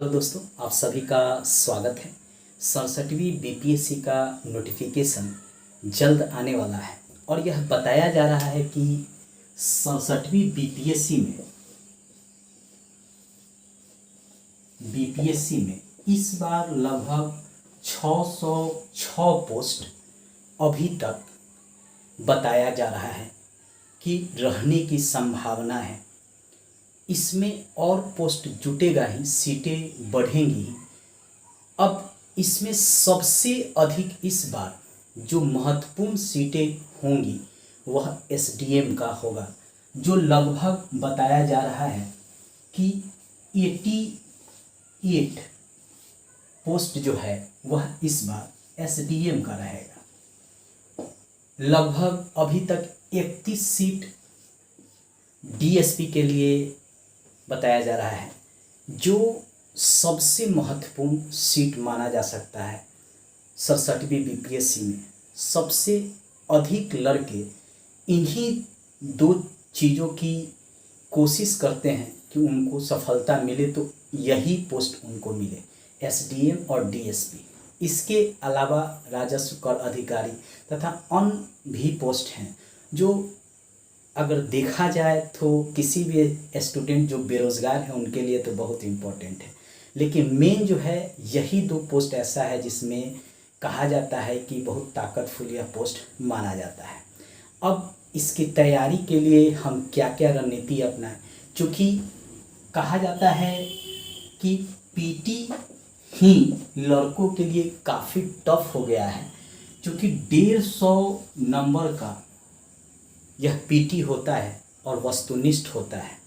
Hello दोस्तों, आप सभी का स्वागत है। 67वीं बीपीएससी का नोटिफिकेशन जल्द आने वाला है और यह बताया जा रहा है कि 67वीं बीपीएससी में इस बार लगभग 606 पोस्ट अभी तक बताया जा रहा है कि रहने की संभावना है। इसमें और पोस्ट जुटेगा ही, सीटें बढ़ेंगी ही। अब इसमें सबसे अधिक इस बार जो महत्वपूर्ण सीटें होंगी वह एसडीएम का होगा, जो लगभग बताया जा रहा है कि 88 पोस्ट जो है वह इस बार एसडीएम का रहेगा। लगभग अभी तक 31 सीट डीएसपी के लिए बताया जा रहा है, जो सबसे महत्वपूर्ण सीट माना जा सकता है। 67वीं बीपीएससी में सबसे अधिक लड़के इन्हीं दो चीज़ों की कोशिश करते हैं कि उनको सफलता मिले, तो यही पोस्ट उनको मिले, एसडीएम और डीएसपी। इसके अलावा राजस्व कर अधिकारी तथा अन्य भी पोस्ट हैं, जो अगर देखा जाए तो किसी भी स्टूडेंट जो बेरोज़गार है उनके लिए तो बहुत इम्पोर्टेंट है। लेकिन मेन जो है यही दो पोस्ट ऐसा है जिसमें कहा जाता है कि बहुत ताकतफुल यह पोस्ट माना जाता है। अब इसकी तैयारी के लिए हम क्या क्या रणनीति अपनाएं, चूँकि कहा जाता है कि पीटी ही लड़कों के लिए काफ़ी टफ हो गया है, क्योंकि 150 नंबर का यह पीटी होता है और वस्तुनिष्ठ होता है,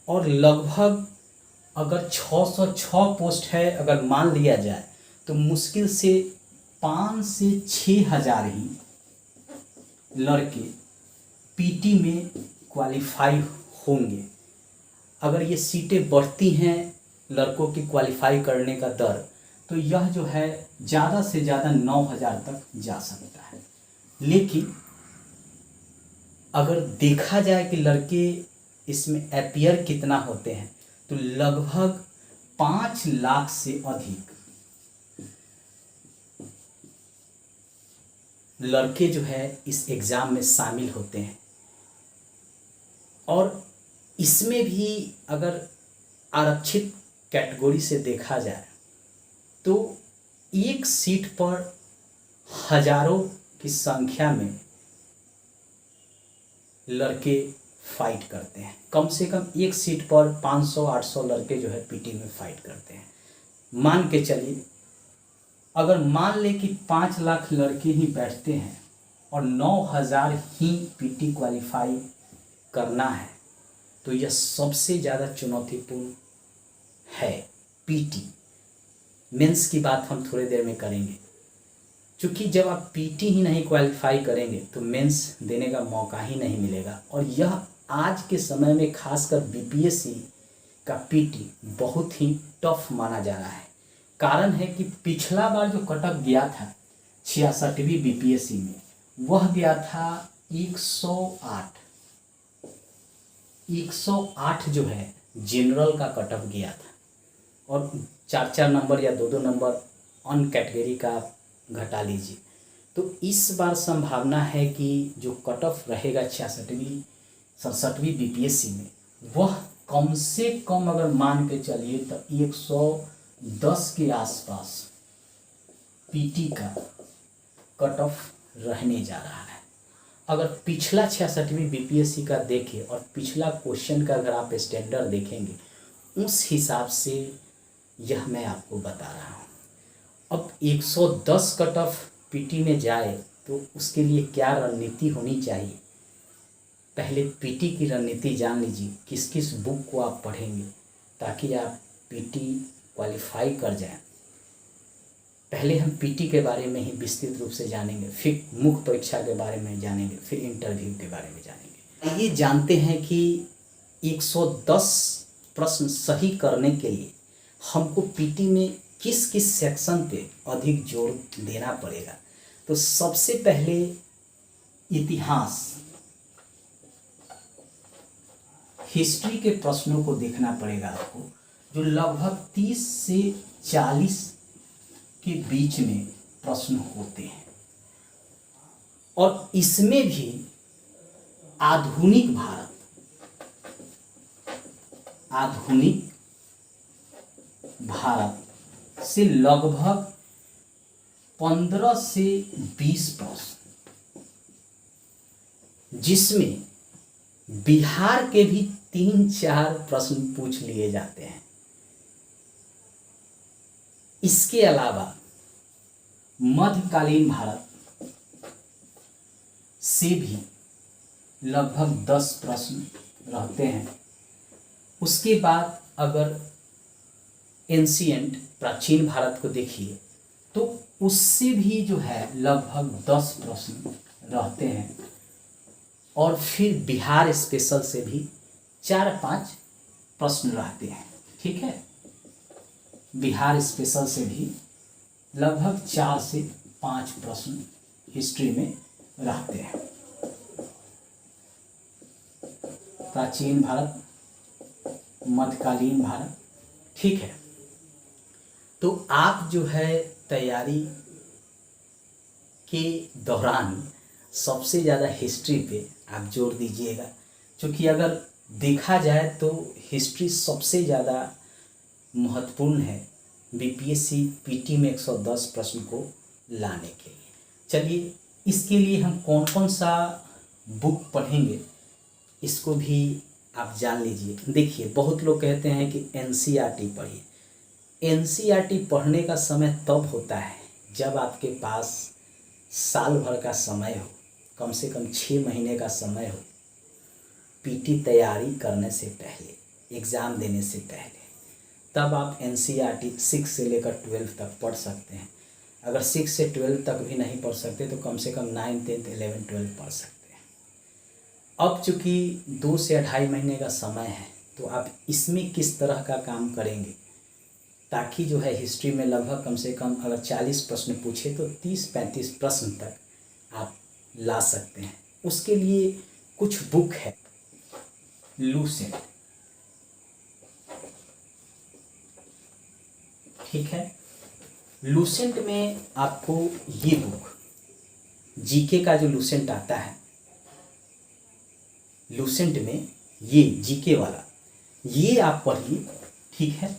और लगभग अगर 606 पोस्ट है अगर मान लिया जाए तो मुश्किल से 5 से 6 हज़ार ही लड़के पीटी में क्वालिफाई होंगे। अगर ये सीटें बढ़ती हैं लड़कों की क्वालिफाई करने का दर, तो यह जो है ज़्यादा से ज़्यादा 9,000 तक जा सकता है। लेकिन अगर देखा जाए कि लड़के इसमें अपीयर कितना होते हैं, तो लगभग 5 लाख से अधिक लड़के जो है इस एग्ज़ाम में शामिल होते हैं। और इसमें भी अगर आरक्षित कैटेगरी से देखा जाए तो एक सीट पर हजारों की संख्या में लड़के फाइट करते हैं। कम से कम एक सीट पर 500-800 लड़के जो है पीटी में फाइट करते हैं। मान के चलिए, अगर मान ले कि 5 लाख लड़के ही बैठते हैं और 9,000 ही पीटी क्वालिफाई करना है, तो यह सबसे ज़्यादा चुनौतीपूर्ण है। पीटी मेंस की बात हम थोड़ी देर में करेंगे, क्योंकि जब आप पीटी ही नहीं क्वालिफाई करेंगे तो मेंस देने का मौका ही नहीं मिलेगा। और यह आज के समय में खासकर बीपीएससी का पीटी बहुत ही टफ माना जा रहा है। कारण है कि पिछला बार जो कटअप गया था 66वीं बीपीएससी में, वह गया था 108 जो है जनरल का कटअप गया था, और 4-4 नंबर या 2-2 नंबर ऑन कैटेगरी का घटा लीजिए। तो इस बार संभावना है कि जो कट ऑफ रहेगा 67वीं बीपीएससी में, वह कम से कम अगर मान के चलिए तो 110 के आसपास पीटी का कट ऑफ रहने जा रहा है। अगर पिछला 66वीं बीपीएससी का देखें और पिछला क्वेश्चन का अगर आप स्टैंडर्ड देखेंगे, उस हिसाब से यह मैं आपको बता रहा हूँ। अब 110 कट ऑफ पीटी में जाए तो उसके लिए क्या रणनीति होनी चाहिए। पहले पीटी की रणनीति जान लीजिए, किस किस बुक को आप पढ़ेंगे ताकि आप पीटी क्वालिफाई कर जाएं। पहले हम पीटी के बारे में ही विस्तृत रूप से जानेंगे, फिर मुख्य परीक्षा के बारे में जानेंगे, फिर इंटरव्यू के बारे में जानेंगे। ये जानते हैं कि 110 प्रश्न सही करने के लिए हमको पीटी में किस किस सेक्शन पे अधिक जोर देना पड़ेगा। तो सबसे पहले इतिहास, हिस्ट्री के प्रश्नों को देखना पड़ेगा आपको। जो लगभग 30 से 40 के बीच में प्रश्न होते हैं, और इसमें भी आधुनिक भारत से लगभग 15 से 20 प्रश्न, जिसमें बिहार के भी 3-4 प्रश्न पूछ लिए जाते हैं। इसके अलावा मध्यकालीन भारत से भी लगभग 10 प्रश्न रहते हैं। उसके बाद अगर एंशिएंट प्राचीन भारत को देखिए तो उससे भी जो है लगभग 10 प्रश्न रहते हैं, और फिर बिहार स्पेशल से भी 4-5 प्रश्न रहते हैं। ठीक है, बिहार स्पेशल से भी लगभग 4 से 5 प्रश्न हिस्ट्री में रहते हैं। प्राचीन भारत, मध्यकालीन भारत। ठीक है, तो आप जो है तैयारी के दौरान सबसे ज़्यादा हिस्ट्री पे आप जोर दीजिएगा, क्योंकि अगर देखा जाए तो हिस्ट्री सबसे ज़्यादा महत्वपूर्ण है बीपीएससी पीटी में 110 प्रश्न को लाने के लिए। चलिए, इसके लिए हम कौन कौन सा बुक पढ़ेंगे इसको भी आप जान लीजिए। देखिए, बहुत लोग कहते हैं कि एनसीईआरटी पढ़िए। एनसीईआरटी पढ़ने का समय तब होता है जब आपके पास साल भर का समय हो, कम से कम 6 महीने का समय हो, पीटी तैयारी करने से पहले, एग्ज़ाम देने से पहले, तब आप एनसीईआरटी 6 से लेकर 12 तक पढ़ सकते हैं। अगर 6 से 12 तक भी नहीं पढ़ सकते तो कम से कम 9, 10, 11, 12 पढ़ सकते हैं। अब चूँकि 2 से 2.5 महीने का समय है, तो आप इसमें किस तरह का काम करेंगे ताकि जो है हिस्ट्री में लगभग कम से कम अगर 40 प्रश्न पूछे तो 30-35 प्रश्न तक आप ला सकते हैं। उसके लिए कुछ बुक है। लूसेंट, ठीक है, लूसेंट में आपको ये बुक जीके का जो लूसेंट आता है, लूसेंट में ये जीके वाला, ये आप पढ़िए। ठीक है,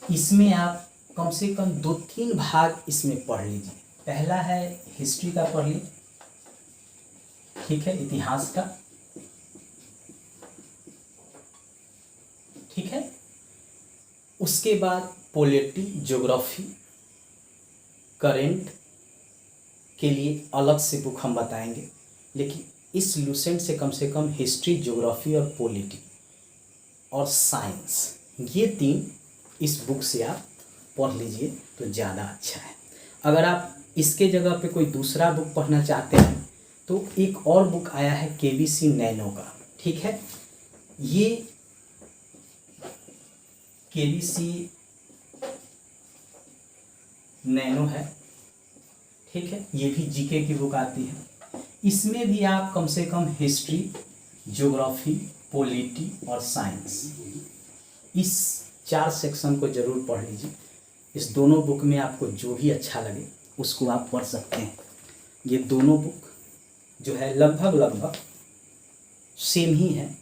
इसमें आप कम से कम 2-3 भाग इसमें पढ़ लीजिए। पहला है हिस्ट्री का पढ़ लीजिए, ठीक है, इतिहास का, ठीक है। उसके बाद पॉलिटी, ज्योग्राफी, करेंट के लिए अलग से बुक हम बताएंगे, लेकिन इस लूसेंट से कम हिस्ट्री, ज्योग्राफी और पॉलिटी और साइंस, ये 3 इस बुक से आप पढ़ लीजिए तो ज़्यादा अच्छा है। अगर आप इसके जगह पे कोई दूसरा बुक पढ़ना चाहते हैं तो एक और बुक आया है केबीसी नैनो का, ठीक है, ये केबीसी नैनो है, ठीक है, ये भी जीके की बुक आती है। इसमें भी आप कम से कम हिस्ट्री, ज्योग्राफी, पॉलिटी और साइंस, इस 4 सेक्शन को ज़रूर पढ़ लीजिए। इस दोनों बुक में आपको जो भी अच्छा लगे उसको आप पढ़ सकते हैं। ये दोनों बुक जो है लगभग सेम ही है।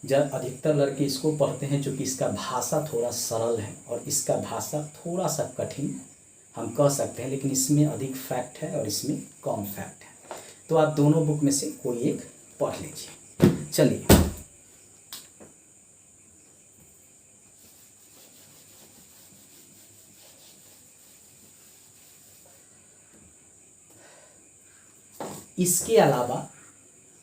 जब अधिकतर लड़के इसको पढ़ते हैं क्योंकि इसका भाषा थोड़ा सरल है और इसका भाषा थोड़ा सा कठिन हम कह सकते हैं, लेकिन इसमें अधिक फैक्ट है और इसमें कम फैक्ट है। तो आप दोनों बुक में से कोई एक पढ़ लीजिए। चलिए, इसके अलावा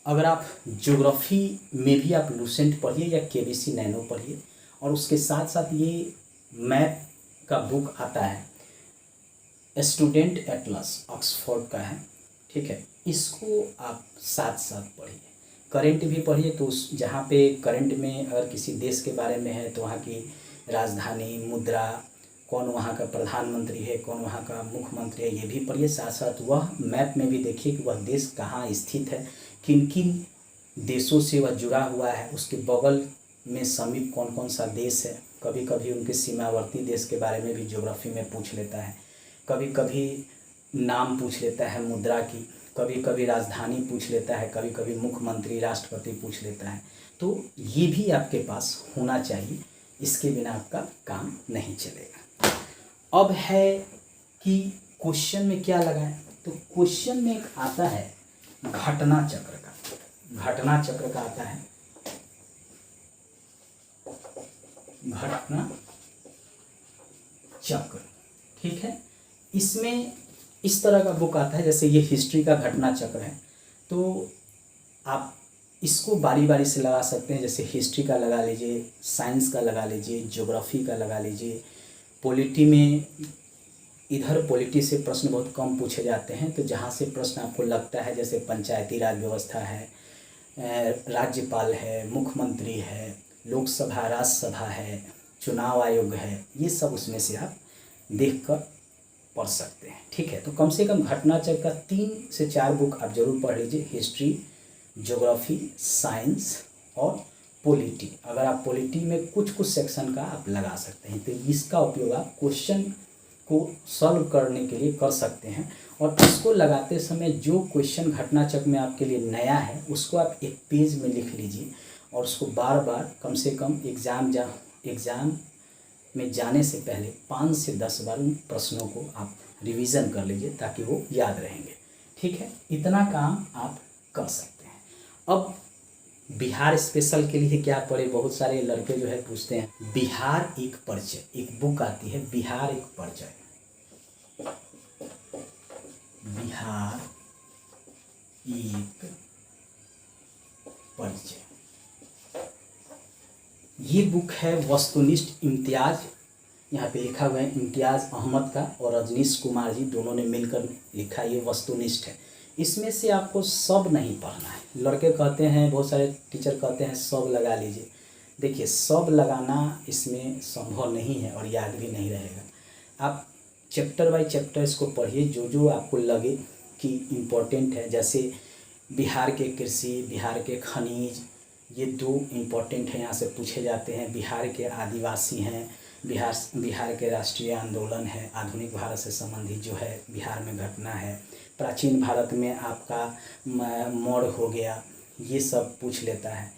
अगर आप ज्योग्राफी में भी आप लूसेंट पढ़िए या केबीसी नैनो पढ़िए, और उसके साथ साथ ये मैप का बुक आता है, स्टूडेंट एटलस, ऑक्सफोर्ड का है, ठीक है, इसको आप साथ साथ पढ़िए। करंट भी पढ़िए, तो उस जहाँ पे करंट में अगर किसी देश के बारे में है तो वहाँ की राजधानी, मुद्रा, कौन वहाँ का प्रधानमंत्री है, कौन वहाँ का मुख्यमंत्री है, ये भी पढ़िए। साथ साथ वह मैप में भी देखिए कि वह देश कहाँ स्थित है, किन किन देशों से वह जुड़ा हुआ है, उसके बगल में समीप कौन कौन सा देश है, कभी कभी उनके सीमावर्ती देश के बारे में भी ज्योग्राफी में पूछ लेता है, कभी कभी नाम पूछ लेता है मुद्रा की, कभी कभी राजधानी पूछ लेता है, कभी कभी मुख्यमंत्री राष्ट्रपति पूछ लेता है। तो ये भी आपके पास होना चाहिए, इसके बिना आपका काम नहीं चलेगा। अब है कि क्वेश्चन में क्या लगाएं, तो क्वेश्चन में एक आता है घटना चक्र का, घटना चक्र का आता है घटना चक्र, ठीक है। इसमें इस तरह का बुक आता है, जैसे ये हिस्ट्री का घटना चक्र है, तो आप इसको बारी बारी से लगा सकते हैं। जैसे हिस्ट्री का लगा लीजिए, साइंस का लगा लीजिए, ज्योग्राफी का लगा लीजिए। पॉलिटी में इधर पॉलिटी से प्रश्न बहुत कम पूछे जाते हैं, तो जहाँ से प्रश्न आपको लगता है, जैसे पंचायती राज व्यवस्था है, राज्यपाल है, मुख्यमंत्री है, लोकसभा राज्यसभा है, चुनाव आयोग है, ये सब उसमें से आप देखकर पढ़ सकते हैं, ठीक है। तो कम से कम घटना चक्र का 3 से 4 बुक आप जरूर पढ़ लीजिए, हिस्ट्री, ज्योग्राफी, साइंस और पॉलिटी। अगर आप पॉलिटी में कुछ कुछ सेक्शन का आप लगा सकते हैं, तो इसका उपयोग आप क्वेश्चन को सॉल्व करने के लिए कर सकते हैं। और इसको लगाते समय जो क्वेश्चन घटना चक्र में आपके लिए नया है, उसको आप एक पेज में लिख लीजिए और उसको बार बार कम से कम एग्ज़ाम में जाने से पहले 5 से 10 बार उन प्रश्नों को आप रिवीजन कर लीजिए, ताकि वो याद रहेंगे, ठीक है। इतना काम आप कर सकते हैं। अब बिहार स्पेशल के लिए क्या पढ़े, बहुत सारे लड़के जो है पूछते हैं, बिहार एक परिचय, एक बुक आती है बिहार एक परिचय, बिहार एक परिचय। ये बुक है वस्तुनिष्ठ इम्तियाज, यहाँ पे लिखा हुआ है इम्तियाज अहमद का और रजनीश कुमार जी दोनों ने मिलकर लिखा, ये वस्तुनिष्ठ है। इसमें से आपको सब नहीं पढ़ना है। लड़के कहते हैं, बहुत सारे टीचर कहते हैं सब लगा लीजिए। देखिए, सब लगाना इसमें संभव नहीं है और याद भी नहीं रहेगा। आप चैप्टर बाय चैप्टर इसको पढ़िए, जो जो आपको लगे कि इम्पोर्टेंट है। जैसे बिहार के कृषि, बिहार के खनिज, ये 2 इम्पोर्टेंट हैं, यहाँ से पूछे जाते हैं। बिहार के आदिवासी हैं, बिहार के राष्ट्रीय आंदोलन है, आधुनिक भारत से संबंधित जो है बिहार में घटना है, प्राचीन भारत में आपका मौर्य हो गया, ये सब पूछ लेता है,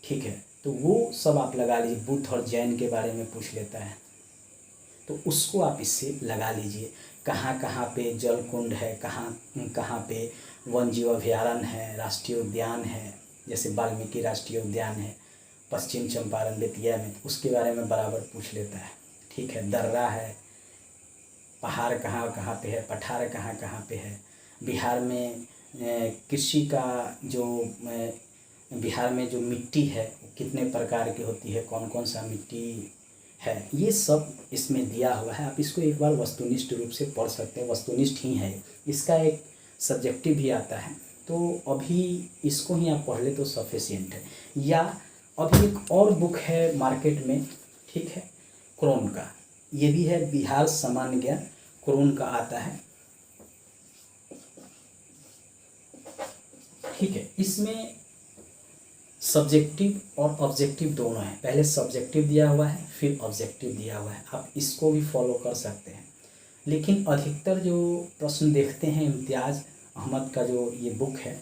ठीक है। तो वो सब आप लगा लीजिए। बुद्ध और जैन के बारे में पूछ लेता है, तो उसको आप इससे लगा लीजिए। कहाँ कहाँ पे जल कुंड है, कहाँ कहाँ पे वन जीव अभयारण्य है, राष्ट्रीय उद्यान है, जैसे वाल्मीकि राष्ट्रीय उद्यान है पश्चिम चंपारण बेतिया में, उसके बारे में बराबर पूछ लेता है, ठीक है। दर्रा है, पहाड़ कहाँ कहाँ पे है, पठार कहाँ कहाँ पे है। बिहार में कृषि का जो बिहार में जो मिट्टी है कितने प्रकार की होती है, कौन कौन सा मिट्टी है, ये सब इसमें दिया हुआ है। आप इसको एक बार वस्तुनिष्ठ रूप से पढ़ सकते हैं, वस्तुनिष्ठ ही है। इसका एक सब्जेक्टिव भी आता है, तो अभी इसको ही आप पढ़ ले तो सफिशिएंट है। या अभी एक और बुक है मार्केट में, ठीक है, क्रोन का, ये भी है बिहार सामान्य ज्ञान, क्रोन का आता है, ठीक है। इसमें सब्जेक्टिव और ऑब्जेक्टिव दोनों है। पहले सब्जेक्टिव दिया हुआ है, फिर ऑब्जेक्टिव दिया हुआ है। आप इसको भी फॉलो कर सकते हैं। लेकिन अधिकतर जो प्रश्न देखते हैं इम्तियाज अहमद का जो ये बुक है,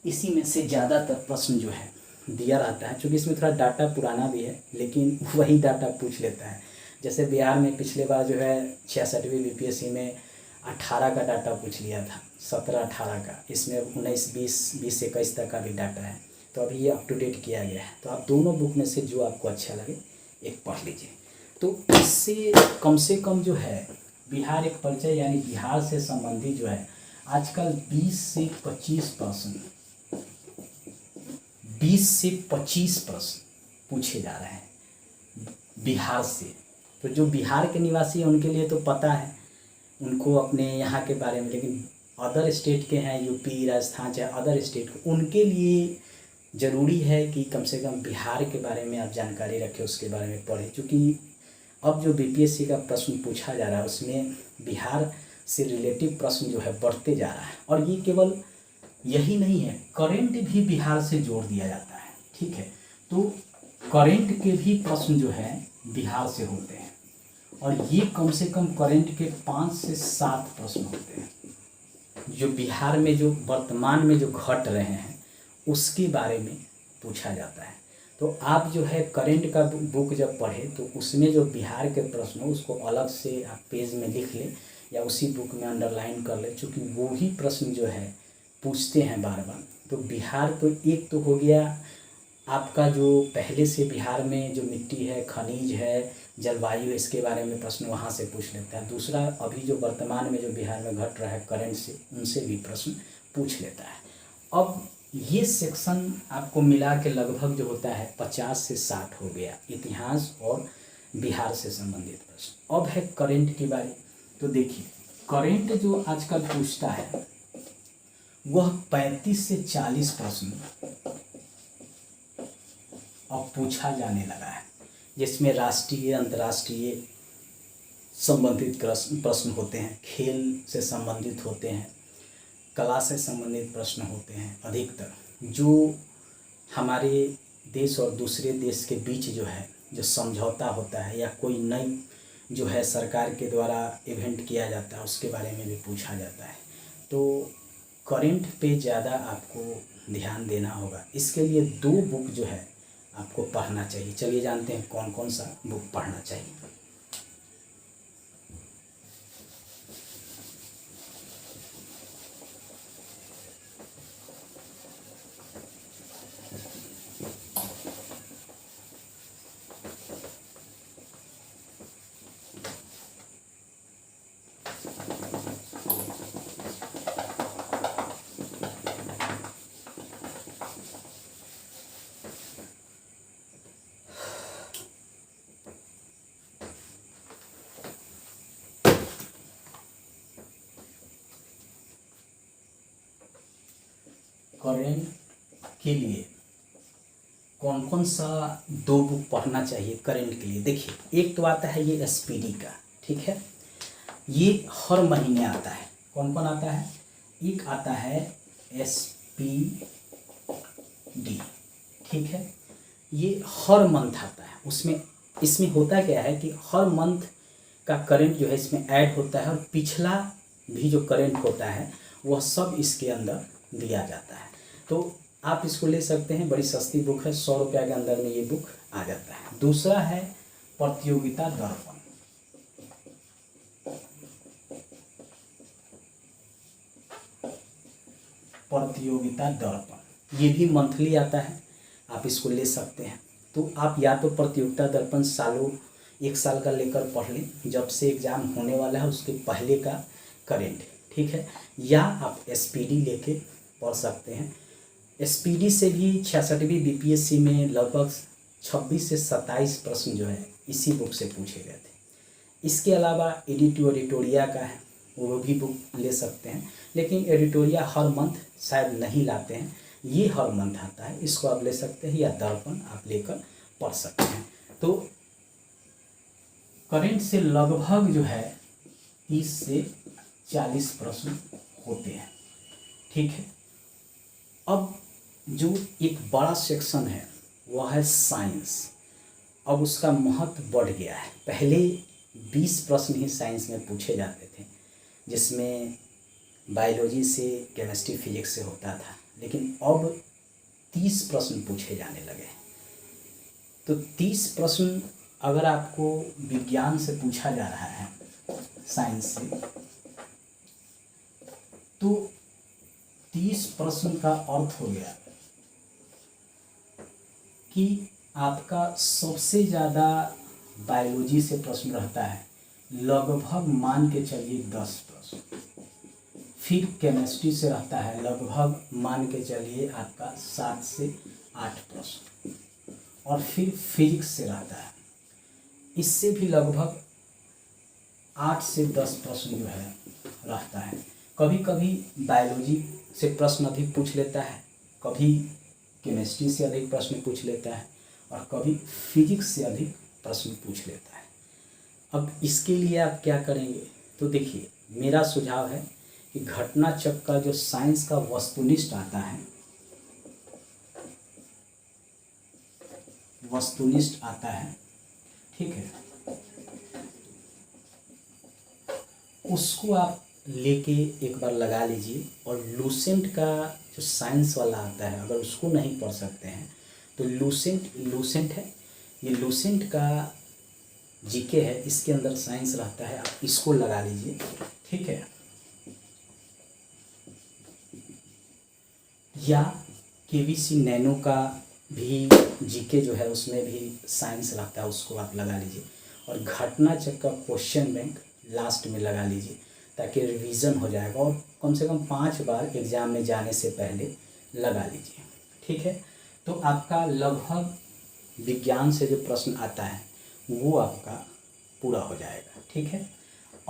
इसी में से ज़्यादातर प्रश्न जो है दिया रहता है। क्योंकि इसमें थोड़ा डाटा पुराना भी है, लेकिन वही डाटा पूछ लेता है। जैसे बिहार में पिछले बार जो है 66वीं बीपीएससी में 18 का डाटा पूछ लिया था, 17-18 का। इसमें 19-20, 20-21 तक का भी डाटा है, तो अभी ये अप टू डेट किया गया है। तो आप दोनों बुक में से जो आपको अच्छा लगे एक पढ़ लीजिए। तो इससे कम से कम जो है बिहार एक परिचय, यानी बिहार से संबंधित जो है आजकल 20 से 25 प्रश्न, 20 से 25 प्रश्न पूछे जा रहे हैं बिहार से। तो जो बिहार के निवासी हैं उनके लिए तो पता है, उनको अपने यहाँ के बारे में, लेकिन अदर स्टेट के हैं, यूपी, राजस्थान, चाहे अदर स्टेट के, उनके लिए ज़रूरी है कि कम से कम बिहार के बारे में आप जानकारी रखें, उसके बारे में पढ़ें। क्योंकि अब जो बीपीएससी का प्रश्न पूछा जा रहा है उसमें बिहार से रिलेटिव प्रश्न जो है बढ़ते जा रहा है। और ये केवल यही नहीं है, करेंट भी बिहार से जोड़ दिया जाता है, ठीक है। तो करेंट के भी प्रश्न जो है बिहार से होते हैं और ये कम से कम करंट के 5 से 7 प्रश्न होते हैं जो बिहार में जो वर्तमान में जो घट रहे हैं उसके बारे में पूछा जाता है। तो आप जो है करंट का बुक जब पढ़े तो उसमें जो बिहार के प्रश्न हो उसको अलग से आप पेज में लिख लें या उसी बुक में अंडरलाइन कर लें, क्योंकि वो ही प्रश्न जो है पूछते हैं बार बार। तो बिहार तो एक तो हो गया आपका, जो पहले से बिहार में जो मिट्टी है, खनिज है, जलवायु, इसके बारे में प्रश्न वहाँ से पूछ लेता है। दूसरा, अभी जो वर्तमान में जो बिहार में घट रहा है करंट से, उनसे भी प्रश्न पूछ लेता है। अब ये सेक्शन आपको मिला के लगभग जो होता है 50 से 60 हो गया, इतिहास और बिहार से संबंधित प्रश्न। अब है करंट की बारी। तो देखिए, करंट जो आजकल पूछता है वह 35 से 40 प्रश्न अब पूछा जाने लगा है, जिसमें राष्ट्रीय, अंतर्राष्ट्रीय संबंधित प्रश्न होते हैं, खेल से संबंधित होते हैं, कला से संबंधित प्रश्न होते हैं। अधिकतर जो हमारे देश और दूसरे देश के बीच जो है जो समझौता होता है या कोई नई जो है सरकार के द्वारा इवेंट किया जाता है उसके बारे में भी पूछा जाता है। तो करंट पे ज़्यादा आपको ध्यान देना होगा। इसके लिए 2 बुक जो है आपको पढ़ना चाहिए। चलिए जानते हैं कौन कौन सा बुक पढ़ना चाहिए। करंट के लिए कौन कौन सा 2 बुक पढ़ना चाहिए करंट के लिए? देखिए, एक तो आता है ये एसपीडी का, ठीक है, ये हर महीने आता है। कौन कौन आता है? एक आता है एसपीडी, ठीक है, ये हर मंथ आता है। इसमें होता क्या है कि हर मंथ का करंट जो है इसमें ऐड होता है और पिछला भी जो करंट होता है वह सब इसके अंदर दिया जाता है। तो आप इसको ले सकते हैं, बड़ी सस्ती बुक है, 100 रुपये के अंदर में ये बुक आ जाता है। दूसरा है प्रतियोगिता दर्पण। प्रतियोगिता दर्पण ये भी मंथली आता है, आप इसको ले सकते हैं। तो आप या तो प्रतियोगिता दर्पण सालों 1 साल का लेकर पढ़ लें, जब से एग्ज़ाम होने वाला है उसके पहले का करंट, ठीक है, या आप एसपीडी लेके पढ़ सकते हैं। एसपीडी से भी 66वीं बीपीएससी में लगभग 26 से 27 प्रश्न जो है इसी बुक से पूछे गए थे। इसके अलावा एडिटोरिया का है, वो भी बुक ले सकते हैं, लेकिन एडिटोरिया हर मंथ शायद नहीं लाते हैं, ये हर मंथ आता है, इसको आप ले सकते हैं, या दर्पण आप लेकर पढ़ सकते हैं। तो करंट से लगभग जो है 30 से 40 प्रश्न होते हैं, ठीक है। अब जो एक बड़ा सेक्शन है वह है साइंस। अब उसका महत्व बढ़ गया है। पहले 20 प्रश्न ही साइंस में पूछे जाते थे, जिसमें बायोलॉजी से, केमिस्ट्री, फिजिक्स से होता था, लेकिन अब 30 प्रश्न पूछे जाने लगे। तो 30 प्रश्न अगर आपको विज्ञान से पूछा जा रहा है, साइंस से, तो 30 प्रश्न का अर्थ हो गया कि आपका सबसे ज़्यादा बायोलॉजी से प्रश्न रहता है, लगभग मान के चलिए 10 प्रश्न। फिर केमिस्ट्री से रहता है लगभग मान के चलिए आपका 7 से 8 प्रश्न, और फिर फिजिक्स से रहता है, इससे भी लगभग 8 से 10 प्रश्न जो है रहता है। कभी कभी बायोलॉजी से प्रश्न अधिक पूछ लेता है, कभी केमिस्ट्री से अधिक प्रश्न पूछ लेता है, और कभी फिजिक्स से अधिक प्रश्न पूछ लेता है। अब इसके लिए आप क्या करेंगे? तो देखिए, मेरा सुझाव है कि घटना चक्र का जो साइंस का वस्तुनिष्ठ आता है, वस्तुनिष्ठ आता है, ठीक है, उसको आप लेके एक बार लगा लीजिए। और लूसेंट का जो साइंस वाला आता है, अगर उसको नहीं पढ़ सकते हैं तो लूसेंट है, ये लूसेंट का जीके है, इसके अंदर साइंस रहता है, आप इसको लगा लीजिए। ठीक है, या केबीसी नैनो का भी जीके जो है उसमें भी साइंस रहता है, उसको आप लगा लीजिए। और घटना चक्र का क्वेश्चन बैंक लास्ट में लगा लीजिए, ताकि रिवीजन हो जाएगा। और कम से कम 5 बार एग्ज़ाम में जाने से पहले लगा लीजिए। ठीक है, तो आपका लगभग विज्ञान से जो प्रश्न आता है वो आपका पूरा हो जाएगा। ठीक है,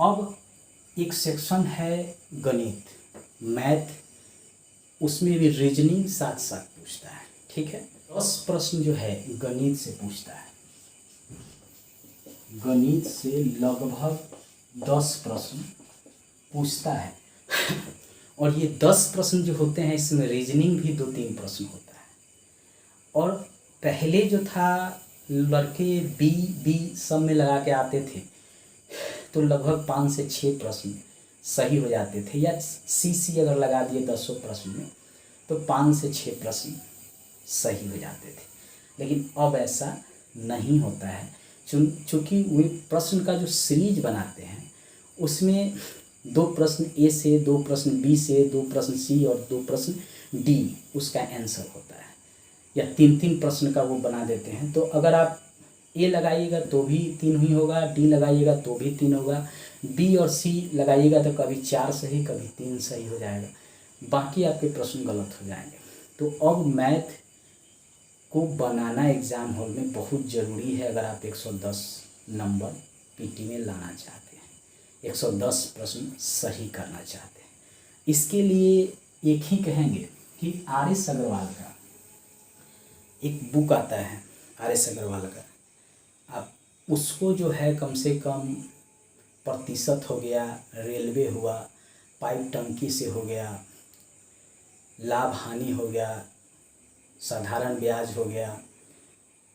अब एक सेक्शन है गणित, मैथ, उसमें भी रीजनिंग साथ साथ पूछता है। ठीक है, 10 प्रश्न जो है गणित से पूछता है, गणित से लगभग 10 प्रश्न पूछता है। और ये 10 प्रश्न जो होते हैं इसमें रीजनिंग भी 2-3 प्रश्न होता है। और पहले जो था लड़के बी सब में लगा के आते थे, तो लगभग 5 से 6 प्रश्न सही हो जाते थे, या सी अगर लगा दिए 10 प्रश्न में तो 5 से 6 प्रश्न सही हो जाते थे। लेकिन अब ऐसा नहीं होता है, चूँकि वे प्रश्न का जो सीरीज बनाते हैं उसमें 2 प्रश्न ए से, 2 प्रश्न बी से, 2 प्रश्न सी और 2 प्रश्न डी उसका आंसर होता है, या 3-3 प्रश्न का वो बना देते हैं। तो अगर आप ए लगाइएगा तो भी 3 ही होगा, डी लगाइएगा तो भी 3 होगा, बी और सी लगाइएगा तो कभी 4 सही कभी 3 सही हो जाएगा, बाकी आपके प्रश्न गलत हो जाएंगे। तो अब मैथ को बनाना एग्ज़ाम हॉल में बहुत ज़रूरी है, अगर आप 110 नंबर पीटी में लाना चाहते हैं, 110 प्रश्न सही करना चाहते हैं। इसके लिए एक ही कहेंगे कि आर.एस. अग्रवाल का एक बुक आता है, आर.एस. अग्रवाल का, आप उसको जो है कम से कम प्रतिशत हो गया, रेलवे हुआ, पाइप टंकी से हो गया, लाभ हानि हो गया, साधारण ब्याज हो गया,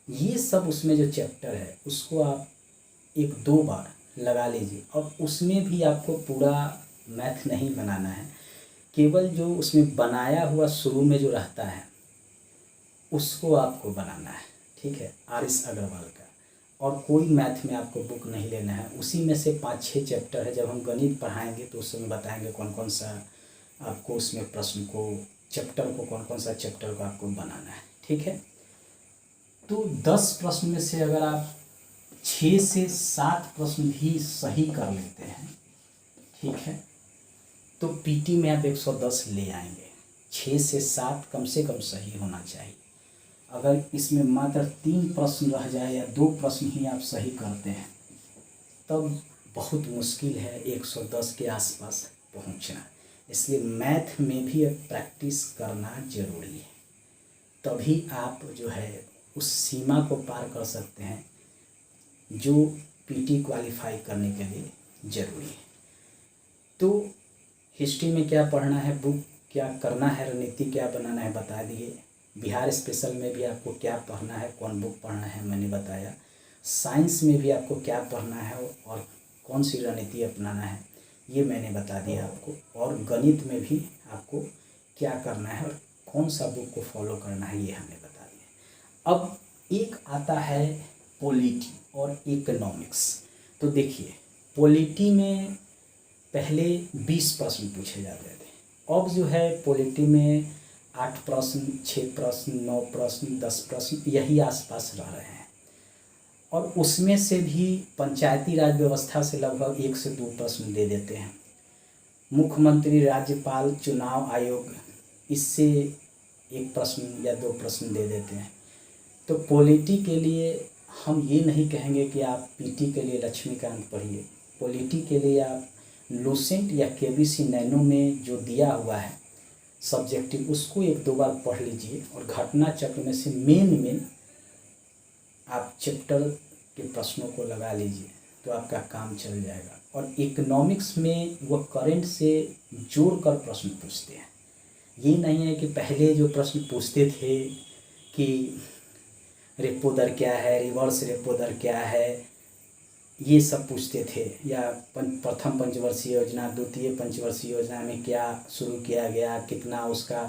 ये सब उसमें जो चैप्टर है उसको आप 1-2 बार लगा लीजिए। और उसमें भी आपको पूरा मैथ नहीं बनाना है, केवल जो उसमें बनाया हुआ शुरू में जो रहता है उसको आपको बनाना है। ठीक है, आर.एस. अग्रवाल का। और कोई मैथ में आपको बुक नहीं लेना है, उसी में से 5-6 चैप्टर है। जब हम गणित पढ़ाएंगे तो उस समय बताएंगे कौन कौन सा आपको उसमें प्रश्न को, चैप्टर को, कौन कौन सा चैप्टर को आपको बनाना है। ठीक है, तो 10 प्रश्न में से अगर आप 6 से 7 प्रश्न भी सही कर लेते हैं, ठीक है, तो पीटी में आप 110 ले आएंगे। 6 से 7 कम से कम सही होना चाहिए। अगर इसमें मात्र 3 प्रश्न रह जाए या 2 प्रश्न ही आप सही करते हैं तब बहुत मुश्किल है 110 के आसपास पहुंचना। इसलिए मैथ में भी अब प्रैक्टिस करना ज़रूरी है, तभी आप जो है उस सीमा को पार कर सकते हैं जो पीटी क्वालिफाई करने के लिए ज़रूरी है। तो हिस्ट्री में क्या पढ़ना है, बुक क्या करना है, रणनीति क्या बनाना है बता दिए। बिहार स्पेशल में भी आपको क्या पढ़ना है, कौन बुक पढ़ना है मैंने बताया। साइंस में भी आपको क्या पढ़ना है और कौन सी रणनीति अपनाना है ये मैंने बता दिया आपको। और गणित में भी आपको क्या करना है और कौन सा बुक को फॉलो करना है ये हमने बता दिया। अब एक आता है पॉलिटी और इकोनॉमिक्स। तो देखिए, पॉलिटी में पहले 20 प्रश्न पूछे जाते थे, अब जो है पॉलिटी में 8 प्रश्न, 6 प्रश्न, 9 प्रश्न, 10 प्रश्न यही आसपास रह रहे हैं। और उसमें से भी पंचायती राज व्यवस्था से लगभग 1 से 2 प्रश्न दे देते हैं। मुख्यमंत्री, राज्यपाल, चुनाव आयोग, इससे 1 प्रश्न या 2 प्रश्न दे देते हैं। तो पॉलिटी के लिए हम ये नहीं कहेंगे कि आप पीटी के लिए लक्ष्मीकांत पढ़िए। पॉलिटी के लिए आप लूसेंट या केबीसी नैनो में जो दिया हुआ है सब्जेक्टिव, उसको 1-2 बार पढ़ लीजिए। और घटना चक्र में से मेन आप चैप्टर के प्रश्नों को लगा लीजिए तो आपका काम चल जाएगा। और इकोनॉमिक्स में वह करंट से जोड़कर प्रश्न पूछते हैं। ये नहीं है कि पहले जो प्रश्न पूछते थे कि रेपो दर क्या है, रिवर्स रेपो दर क्या है, ये सब पूछते थे। या प्रथम पंचवर्षीय योजना, द्वितीय पंचवर्षीय योजना में क्या शुरू किया गया, कितना उसका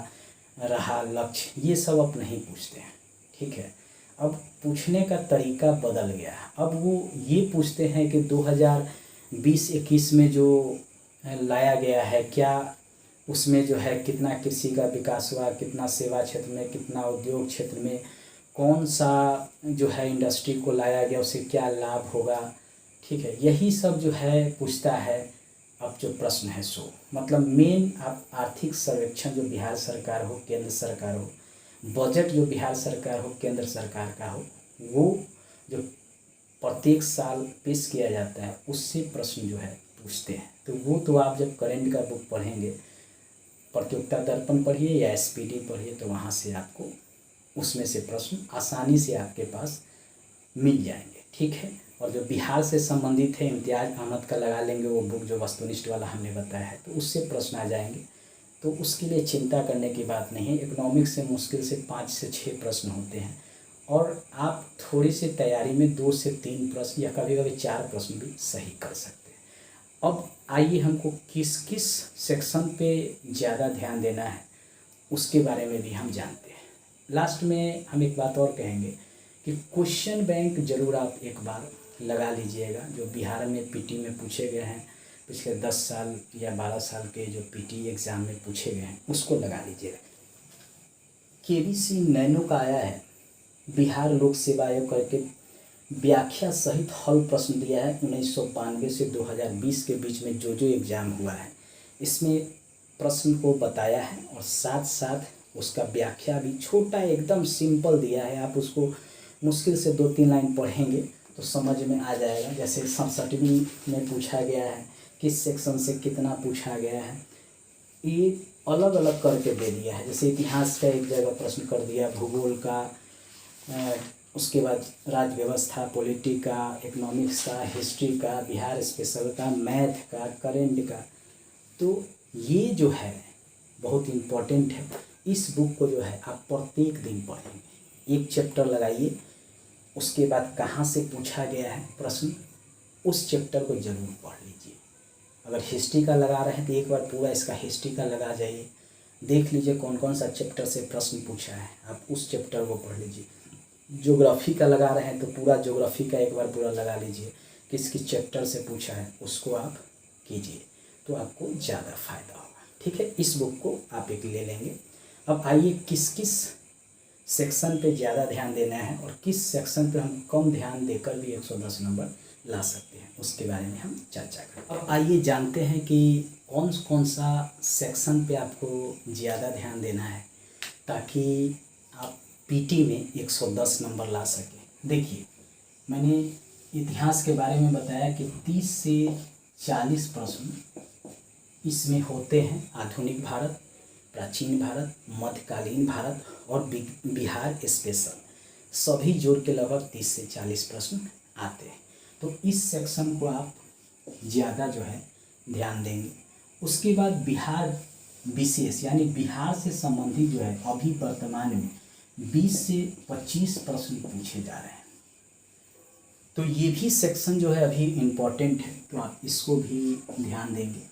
रहा लक्ष्य, ये सब अब नहीं पूछते हैं। ठीक है, अब पूछने का तरीका बदल गया। अब वो ये पूछते हैं कि 2020-21 में जो लाया गया है, क्या उसमें जो है कितना कृषि का विकास हुआ, कितना सेवा क्षेत्र में, कितना उद्योग क्षेत्र में, कौन सा जो है इंडस्ट्री को लाया गया, उससे क्या लाभ होगा। ठीक है, यही सब जो है पूछता है। अब जो प्रश्न है सो मतलब मेन आप आर्थिक सर्वेक्षण जो बिहार सरकार हो, केंद्र सरकार हो, बजट जो बिहार सरकार हो, केंद्र सरकार का हो, वो जो प्रत्येक साल पेश किया जाता है उससे प्रश्न जो है पूछते हैं। तो वो तो आप जब करेंट का बुक पढ़ेंगे, प्रतियोगिता दर्पण पढ़िए या एसपीडी पढ़िए, तो वहाँ से आपको उसमें से प्रश्न आसानी से आपके पास मिल जाएंगे। ठीक है, और जो बिहार से संबंधित है, इम्तियाज़ अहमद का लगा लेंगे वो बुक जो वस्तुनिष्ठ वाला हमने बताया है, तो उससे प्रश्न आ जाएंगे। तो उसके लिए चिंता करने की बात नहीं है। इकोनॉमिक्स से मुश्किल से 5 से 6 प्रश्न होते हैं, और आप थोड़ी सी तैयारी में 2 से 3 प्रश्न या कभी कभी 4 प्रश्न भी सही कर सकते हैं। अब आइए हमको किस किस सेक्शन पे ज़्यादा ध्यान देना है उसके बारे में भी हम जानते हैं। लास्ट में हम एक बात और कहेंगे कि क्वेश्चन बैंक जरूर आप एक बार लगा लीजिएगा। जो बिहार में पीटी में पूछे गए हैं, पिछले 10 साल या 12 साल के जो पीटी एग्ज़ाम में पूछे गए हैं, उसको लगा लीजिएगा। केबीसी नैनो का आया है, बिहार लोक सेवा आयोग करके व्याख्या सहित हल प्रश्न दिया है 1992 से 2020 के बीच में जो एग्ज़ाम हुआ है, इसमें प्रश्न को बताया है और साथ साथ उसका व्याख्या भी छोटा एकदम सिंपल दिया है। आप उसको मुश्किल से 2-3 लाइन पढ़ेंगे तो समझ में आ जाएगा। जैसे 67वीं में पूछा गया है, किस सेक्शन से कितना पूछा गया है, ये अलग अलग करके दे दिया है। जैसे इतिहास का एक जगह प्रश्न कर दिया, भूगोल का, उसके बाद राज्य व्यवस्था, पॉलिटी का, इकोनॉमिक्स का, हिस्ट्री का, बिहार स्पेशल का, मैथ का, करेंट का। तो ये जो है बहुत इम्पोर्टेंट है। इस बुक को जो है आप प्रत्येक दिन पढ़ेंगे, एक चैप्टर लगाइए, उसके बाद कहाँ से पूछा गया है प्रश्न, उस चैप्टर को जरूर पढ़ लीजिए। अगर हिस्ट्री का लगा रहे हैं तो एक बार पूरा इसका हिस्ट्री का लगा जाइए, देख लीजिए कौन कौन सा चैप्टर से प्रश्न पूछा है, आप उस चैप्टर को पढ़ लीजिए। ज्योग्राफी का लगा रहे हैं तो पूरा ज्योग्राफी का एक बार पूरा लगा लीजिए, किस किस चैप्टर से पूछा है उसको आप कीजिए, तो आपको ज़्यादा फायदा होगा। ठीक है, इस बुक को आप एक ले लेंगे। अब आइए किस किस सेक्शन पे ज़्यादा ध्यान देना है और किस सेक्शन पे हम कम ध्यान देकर भी 110 नंबर ला सकते हैं, उसके बारे में हम चर्चा करें। अब आइए जानते हैं कि कौन कौन सा सेक्शन पे आपको ज़्यादा ध्यान देना है ताकि आप पीटी में 110 नंबर ला सकें। देखिए, मैंने इतिहास के बारे में बताया कि 30 से 40 प्रश्न इसमें होते हैं। आधुनिक भारत, प्राचीन भारत, मध्यकालीन भारत और बिहार स्पेशल, सभी जोड़ के लगभग 30 से 40 प्रश्न आते हैं। तो इस सेक्शन को आप ज़्यादा जो है ध्यान देंगे। उसके बाद बिहार विशेष यानी बिहार से संबंधित जो है अभी वर्तमान में 20 से 25 प्रश्न पूछे जा रहे हैं, तो ये भी सेक्शन जो है अभी इम्पोर्टेंट है, तो आप इसको भी ध्यान देंगे।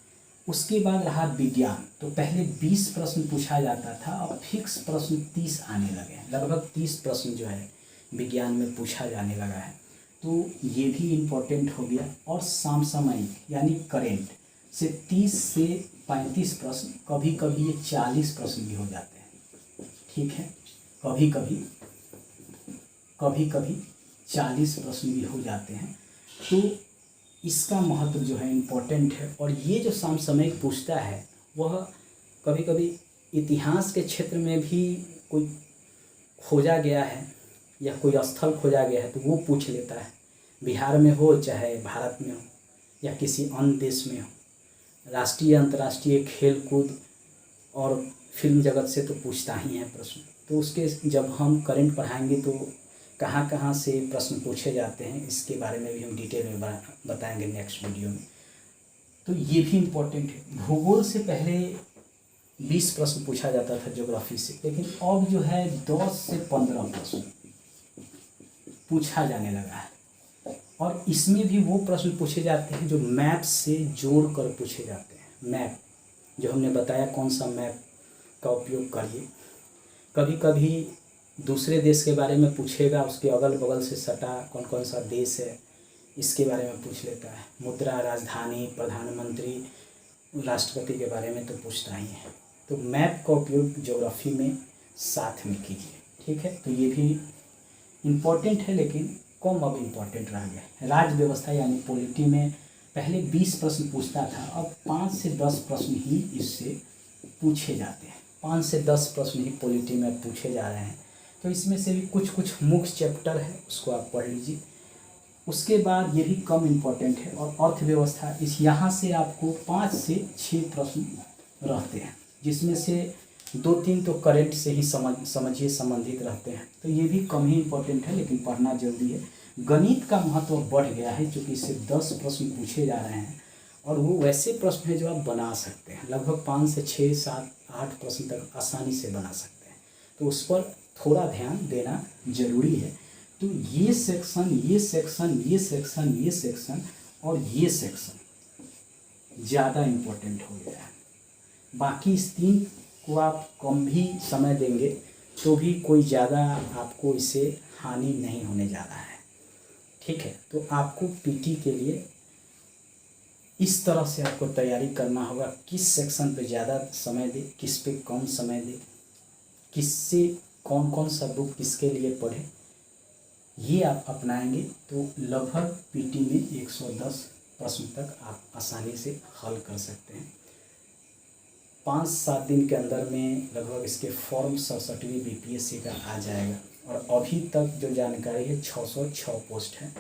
उसके बाद रहा विज्ञान, तो पहले 20 प्रश्न पूछा जाता था, अब फिक्स प्रश्न 30 आने लगे हैं, लगभग 30 प्रश्न जो है विज्ञान में पूछा जाने लगा है, तो ये भी इम्पोर्टेंट हो गया। और समसामयिक यानी करेंट से 30 से 35 प्रश्न, कभी कभी ये 40 प्रश्न भी हो जाते हैं। ठीक है, कभी कभी 40 प्रश्न भी हो जाते हैं, तो इसका महत्व जो है इम्पोर्टेंट है। और ये जो समसामयिक पूछता है वह कभी कभी इतिहास के क्षेत्र में भी कोई खोजा गया है या कोई स्थल खोजा गया है तो वो पूछ लेता है, बिहार में हो चाहे भारत में हो या किसी अन्य देश में हो। राष्ट्रीय अंतर्राष्ट्रीय खेल कूद और फिल्म जगत से तो पूछता ही है प्रश्न, तो उसके जब हम करंट पढ़ाएंगे तो कहाँ कहाँ से प्रश्न पूछे जाते हैं इसके बारे में भी हम डिटेल में बताएंगे नेक्स्ट वीडियो में। तो ये भी इम्पोर्टेंट है। भूगोल से पहले 20 प्रश्न पूछा जाता था ज्योग्राफी से, लेकिन अब जो है 10 से 15 प्रश्न पूछा जाने लगा है। और इसमें भी वो प्रश्न पूछे जाते हैं जो मैप से जोड़ कर पूछे जाते हैं। मैप जो हमने बताया कौन सा मैप का उपयोग करिए। कभी कभी दूसरे देश के बारे में पूछेगा, उसके अगल बगल से सटा कौन कौन सा देश है इसके बारे में पूछ लेता है। मुद्रा, राजधानी, प्रधानमंत्री, राष्ट्रपति के बारे में तो पूछता ही है। तो मैप का उपयोग ज्योग्राफी में साथ में कीजिए, ठीक है। तो ये भी इम्पोर्टेंट है लेकिन कम अब इम्पोर्टेंट रह गया। राज्य व्यवस्था यानी पॉलिटी में पहले 20 प्रश्न पूछता था, अब 5 से 10 प्रश्न ही इससे पूछे जाते हैं। 5 से 10 प्रश्न ही पॉलिटी में पूछे जा रहे हैं। तो इसमें से भी कुछ कुछ मुख्य चैप्टर है, उसको आप पढ़ लीजिए। उसके बाद ये भी कम इम्पोर्टेंट है। और अर्थव्यवस्था, इस यहाँ से आपको 5 से 6 प्रश्न रहते हैं, जिसमें से 2-3 तो करंट से ही समझिए संबंधित रहते हैं। तो ये भी कम ही इम्पोर्टेंट है लेकिन पढ़ना जरूरी है। गणित का महत्व बढ़ गया है क्योंकि इससे 10 प्रश्न पूछे जा रहे हैं और वो वैसे प्रश्न है जो आप बना सकते हैं। लगभग 5 से 6, 7, 8 प्रश्न तक आसानी से बना सकते हैं। तो उस पर थोड़ा ध्यान देना जरूरी है। तो ये सेक्शन, ये सेक्शन, ये सेक्शन, ये सेक्शन और ये सेक्शन ज़्यादा इम्पोर्टेंट हो गया है। बाकी इस 3 को आप कम भी समय देंगे तो भी कोई ज़्यादा आपको इससे हानि नहीं होने जा रहा है, ठीक है। तो आपको पीटी के लिए इस तरह से आपको तैयारी करना होगा, किस सेक्शन पे ज़्यादा समय दे, किस पे कम समय दे, किससे कौन कौन सा बुक किसके लिए पढ़े। ये आप अपनाएंगे तो लगभग पीटी में 110 प्रश्न तक आप आसानी से हल कर सकते हैं। 5-7 दिन के अंदर में लगभग इसके फॉर्म 67वीं बीपीएससी का आ जाएगा। और अभी तक जो जानकारी है 606 पोस्ट है।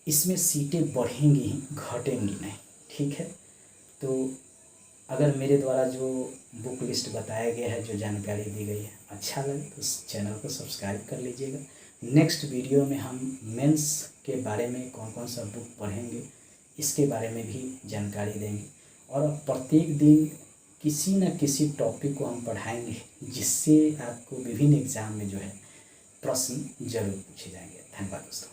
इसमें सीटें बढ़ेंगी ही, घटेंगी नहीं, ठीक है। तो अगर मेरे द्वारा जो बुक लिस्ट बताया गया है, जो जानकारी दी गई है, अच्छा लगे तो इस चैनल को सब्सक्राइब कर लीजिएगा। नेक्स्ट वीडियो में हम मेंस के बारे में कौन कौन सा बुक पढ़ेंगे इसके बारे में भी जानकारी देंगे। और प्रत्येक दिन किसी न किसी टॉपिक को हम पढ़ाएंगे जिससे आपको विभिन्न एग्जाम में जो है प्रश्न जरूर पूछे जाएंगे। धन्यवाद दोस्तों।